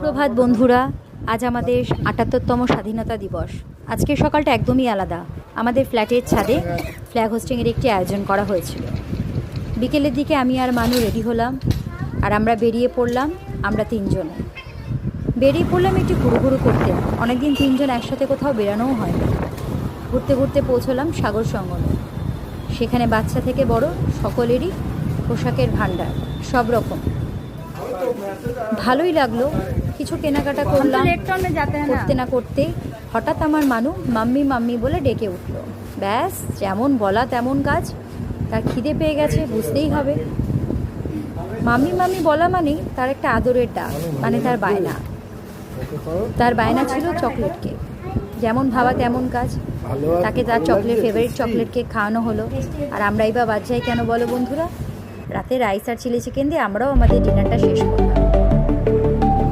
সুপ্রভাত বন্ধুরা, আজ আমাদের ৭৮তম স্বাধীনতা দিবস। আজকের সকালটা একদমই আলাদা। আমাদের ফ্ল্যাটের ছাদে ফ্ল্যাগ হোস্টিংয়ের একটি আয়োজন করা হয়েছিল। বিকেলের দিকে আমি আর মানু রেডি হলাম, আর আমরা বেরিয়ে পড়লাম। আমরা তিনজনে বেরিয়ে পড়লাম একটু ঘুরু করতে। অনেকদিন তিনজন একসাথে কোথাও বেরানোও হয় না। ঘুরতে ঘুরতে পৌঁছলাম সাগর সঙ্গমে। সেখানে বাচ্চা থেকে বড় সকলেরই পোশাকের ভাণ্ডার, সব রকম। ভালোই লাগলো। কিছু কেনাকাটা করলাম। করতে না করতে হঠাৎ আমার মানু মাম্মি মাম্মি বলে ডেকে উঠলো। ব্যাস, যেমন বলা তেমন কাজ। তার খিদে পেয়ে গেছে, বুঝতেই হবে। মাম্মি মাম্মি বলা মানে তার একটা আদরের ডাক, মানে তার বায়না। তার বায়না ছিল চকলেট কেক। যেমন ভাবা তেমন কাজ। তাকে তার ফেভারিট চকলেট কেক খাওয়ানো হলো। আর আমরাই বা বাদ যাই কেন বলো বন্ধুরা? রাতে রাইস আর চিলি চিকেন দিয়ে আমরাও আমাদের ডিনারটা শেষ করলাম।